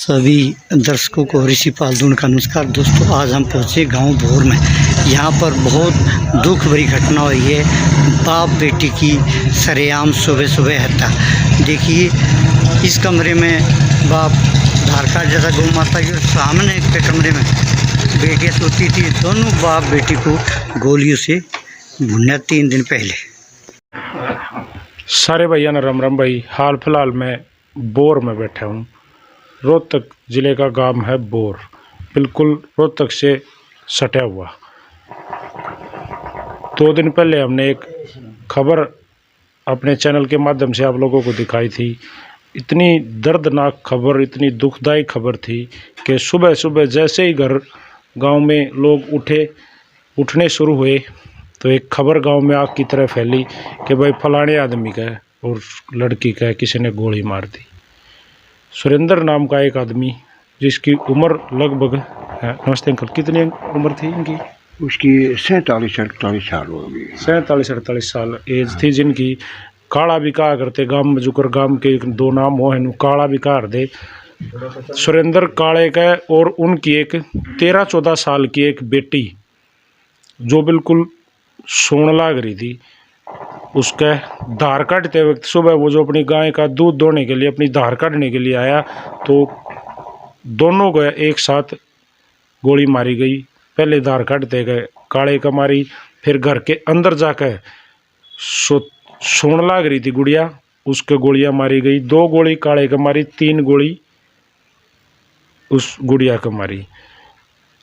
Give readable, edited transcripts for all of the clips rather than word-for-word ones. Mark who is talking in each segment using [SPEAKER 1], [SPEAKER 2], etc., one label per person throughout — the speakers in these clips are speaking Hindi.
[SPEAKER 1] सभी दर्शकों को ऋषि पालदून का नमस्कार। दोस्तों, आज हम पहुंचे गांव भोर में। यहां पर बहुत दुख भरी घटना हुई है। बाप बेटी की सरेआम सुबह सुबह हत्या। देखिए, इस कमरे में बाप आधार कार्ड जैसा गौ माता की, और सामने के कमरे में बेटियाँ सोती थी। दोनों बाप बेटी को गोलियों से भुना 3 दिन पहले।
[SPEAKER 2] सारे भैया न राम राम भाई। हाल फिलहाल मैं बोर में बैठा हूँ। रोहतक ज़िले का गांव है बोर, बिल्कुल रोहतक से सटा हुआ। 2 दिन पहले हमने एक खबर अपने चैनल के माध्यम से आप लोगों को दिखाई थी। इतनी दर्दनाक खबर, इतनी दुखदायी खबर थी कि सुबह सुबह जैसे ही गांव में लोग उठने शुरू हुए तो एक खबर गांव में आग की तरह फैली कि भाई फलाने आदमी का और लड़की का किसी ने गोली मार दी। सुरेंद्र नाम का एक आदमी, जिसकी उम्र लगभग नमस्ते अंकल, कितनी उम्र थी इनकी?
[SPEAKER 3] उसकी 47-48 साल होगी।
[SPEAKER 2] 47-48 साल एज थी जिनकी। काला भी कहा करते गांव में, जुकर गांव के 2 नाम हो हैं, काला भी कहा दे। सुरेंद्र काले का, और उनकी एक 13-14 साल की एक बेटी जो बिल्कुल सोने लाग रही थी। उसका धार काटते वक्त सुबह वो जो अपनी गाय का दूध दोहने के लिए, अपनी धार काटने के लिए आया तो दोनों को एक साथ गोली मारी गई। पहले धार काटते गए काले का मारी, फिर घर के अंदर जाकर सोने लाग रही थी गुड़िया, उसके गोलियां मारी गई। 2 गोली काले का मारी, 3 गोली उस गुड़िया को मारी।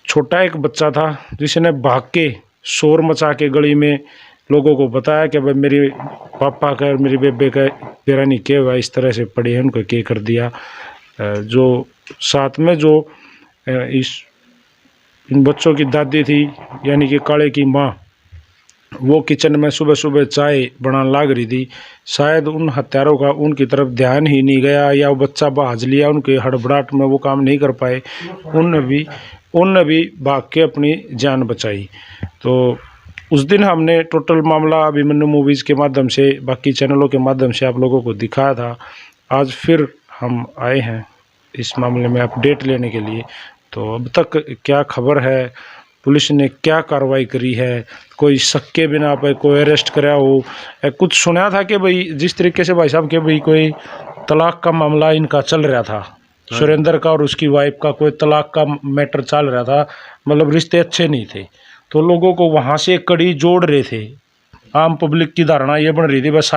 [SPEAKER 2] छोटा एक बच्चा था जिसने भाग के शोर मचा के गली में लोगों को बताया कि भाई मेरे पापा का और मेरी बेबे का पेरा नहीं किया हुआ, इस तरह से पड़े हैं, उनको क्या कर दिया। जो साथ में जो इन बच्चों की दादी थी, यानी कि काले की माँ, वो किचन में सुबह सुबह चाय बनाने लाग रही थी। शायद उन हत्यारों का उनकी तरफ ध्यान ही नहीं गया, या वो बच्चा भाज लिया, उनके हड़बड़ाहट में वो काम नहीं कर पाए। उनने भी भाग के अपनी जान बचाई। तो उस दिन हमने टोटल मामला अभिमन्यु मूवीज़ के माध्यम से, बाकी चैनलों के माध्यम से आप लोगों को दिखाया था। आज फिर हम आए हैं इस मामले में अपडेट लेने के लिए। तो अब तक क्या खबर है, पुलिस ने क्या कार्रवाई करी है, कोई शक के बिना पे कोई अरेस्ट कराया हो, कुछ सुना था कि भाई जिस तरीके से भाई साहब के भाई कोई तलाक का मामला इनका चल रहा था, सुरेंद्र का और उसकी वाइफ का कोई तलाक का मैटर चल रहा था, मतलब रिश्ते अच्छे नहीं थे, तो लोगों को वहाँ से कड़ी जोड़ रहे थे। आम पब्लिक की धारणा ये बन रही थी बस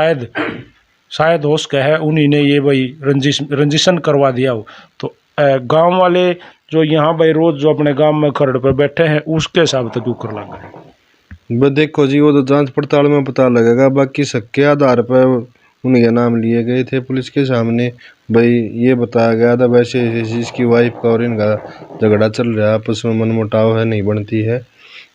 [SPEAKER 2] शायद होश का है, उन्हीं ने ये भाई रंजिशन करवा दिया हो। तो गांव वाले जो यहाँ भाई रोज जो अपने गांव में खरड़ पर बैठे हैं, उसके हिसाब तक ऊपर लग गए।
[SPEAKER 4] बस देखो जी, वो तो जांच पड़ताल में पता लगेगा। बाकी शक के आधार पर उनके नाम लिए गए थे पुलिस के सामने। भाई ये बताया गया था वैसे इसकी वाइफ का और इनका झगड़ा चल रहा है, आपस में मनमुटाव है, नहीं बनती है,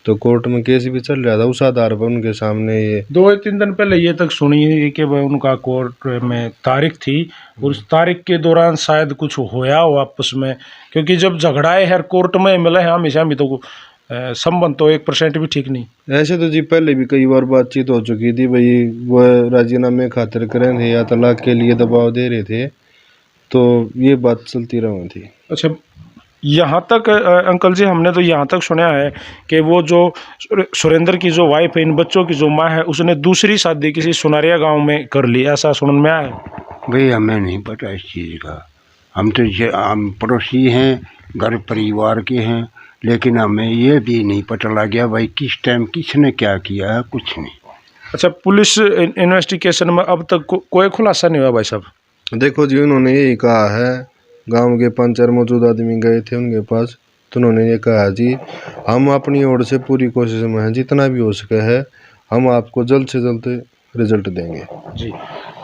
[SPEAKER 4] तो कोर्ट में केस भी चल रहा था। उस आधार पर उनके सामने ये
[SPEAKER 2] 2-3 दिन पहले ये तक सुनी कि भाई उनका कोर्ट में तारीख थी, और उस तारीख के दौरान शायद कुछ होया हो आपस में, क्योंकि जब झगड़ाए हर कोर्ट में मिले हैं हमेशा भी, तो संबंध तो 1% भी ठीक नहीं।
[SPEAKER 4] ऐसे तो जी पहले भी कई बार बातचीत हो चुकी थी। भाई वह राजीनामे खातिर करें थे या तलाक के लिए दबाव दे रहे थे, तो ये बात चलती रही थी।
[SPEAKER 2] अच्छा, यहाँ तक अंकल जी हमने तो यहाँ तक सुना है कि वो जो सुरेंद्र की जो वाइफ है, इन बच्चों की जो माँ है, उसने दूसरी शादी किसी सुनारिया गांव में कर ली, ऐसा सुनने में आया है।
[SPEAKER 3] भाई हमें नहीं पता इस चीज़ का। हम तो हम पड़ोसी हैं, घर परिवार के हैं, लेकिन हमें ये भी नहीं पता लग गया भाई किस टाइम किसने क्या किया है, कुछ नहीं।
[SPEAKER 2] अच्छा, पुलिस इन्वेस्टिगेशन में अब तक कोई खुलासा नहीं हुआ भाई साहब?
[SPEAKER 4] देखो जी, उन्होंने यही कहा है, गांव के 5-4 मौजूद आदमी गए थे उनके पास, तो उन्होंने ये कहा जी हम अपनी ओर से पूरी कोशिश में हैं, जितना भी हो सके है हम आपको जल्द से जल्द रिजल्ट देंगे।
[SPEAKER 2] जी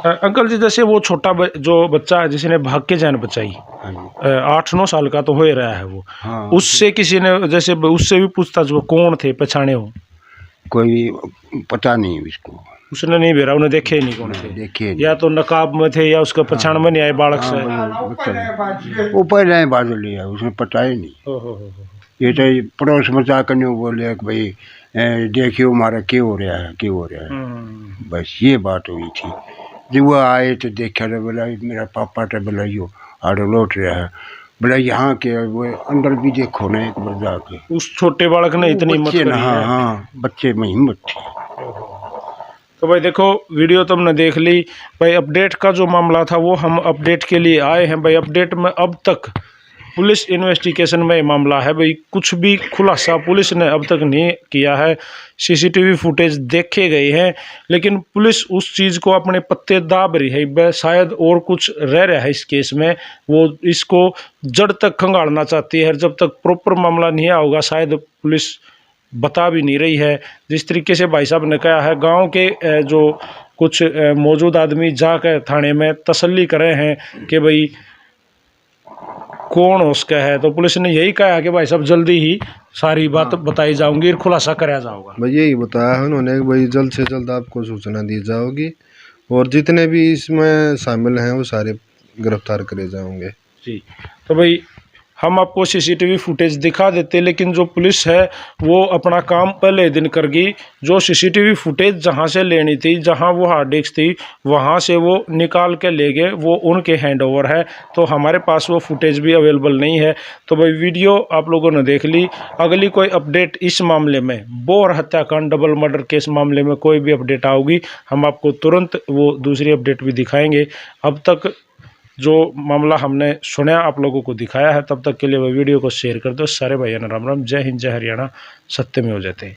[SPEAKER 2] अंकल जी, जैसे वो छोटा जो बच्चा है जिसने भाग के जान बचाई, 8-9 साल का तो हो ही रहा है वो।
[SPEAKER 3] हाँ,
[SPEAKER 2] उससे किसी ने जैसे उससे भी पूछताछ, वो कौन थे, पहचाने हो?
[SPEAKER 3] कोई पता नहीं इसको,
[SPEAKER 2] उसने नहीं भेजा, उन्हें देखे ही नहीं कौन थे,
[SPEAKER 3] देखिए
[SPEAKER 2] या तो नकाब में थे या उसका पहचान में नहीं आए बालक से।
[SPEAKER 3] ऊपर नहीं बाजू लिया, उसने पता ही नहीं। ये तो पड़ोस में जाकर नहीं बोले कि भाई देखियो हमारा क्यों हो रहा है, बस ये बात हुई थी। जब वो आए तो देखा तो बोला मेरा पापा तो बोला यो आड़ो लौट रहा है, बोला यहाँ के वो अंदर भी देखो ना एक बार जाके,
[SPEAKER 2] उस छोटे बालक ने इतनी हिम्मत
[SPEAKER 3] बच्चे
[SPEAKER 2] करी
[SPEAKER 3] ना,
[SPEAKER 2] है।
[SPEAKER 3] हाँ हाँ, बच्चे में हिम्मत थी।
[SPEAKER 2] तो भाई देखो, वीडियो तुमने देख ली भाई। अपडेट का जो मामला था वो हम अपडेट के लिए आए हैं भाई। अपडेट में अब तक पुलिस इन्वेस्टिगेशन में मामला है भाई, कुछ भी खुलासा पुलिस ने अब तक नहीं किया है। सीसीटीवी फुटेज देखे गए हैं, लेकिन पुलिस उस चीज़ को अपने पत्ते दाब रही है भाई। शायद और कुछ रह रहा है इस केस में, वो इसको जड़ तक खंगालना चाहती है। जब तक प्रॉपर मामला नहीं होगा शायद पुलिस बता भी नहीं रही है। जिस तरीके से भाई साहब ने कहा है, गांव के जो कुछ मौजूद आदमी जाकर थाने में तसल्ली कर रहे हैं कि भाई कौन उसका है, तो पुलिस ने यही कहा कि भाई साहब जल्दी ही सारी बात बताई जाऊंगी और खुलासा कराया जाऊंगा।
[SPEAKER 4] भाई यही बताया है उन्होंने कि भाई जल्द से जल्द आपको सूचना दी जाओगी और जितने भी इसमें शामिल हैं वो सारे गिरफ्तार करे जाएंगे।
[SPEAKER 2] जी, तो भाई हम आपको सीसीटीवी फुटेज दिखा देते, लेकिन जो पुलिस है वो अपना काम पहले दिन कर गई। जो सीसीटीवी फुटेज जहां से लेनी थी, जहां वो हार्ड डिस्क थी, वहां से वो निकाल के ले गए, वो उनके हैंड ओवर है। तो हमारे पास वो फुटेज भी अवेलेबल नहीं है। तो भाई वीडियो आप लोगों ने देख ली। अगली कोई अपडेट इस मामले में, बोर हत्याकांड डबल मर्डर केस मामले में कोई भी अपडेट आओगी, हम आपको तुरंत वो दूसरी अपडेट भी दिखाएंगे। अब तक जो मामला हमने सुना आप लोगों को दिखाया है, तब तक के लिए वह वीडियो को शेयर कर दो। सारे भाइयों ने राम राम, जय हिंद, जय हरियाणा, सत्य में हो जाते हैं।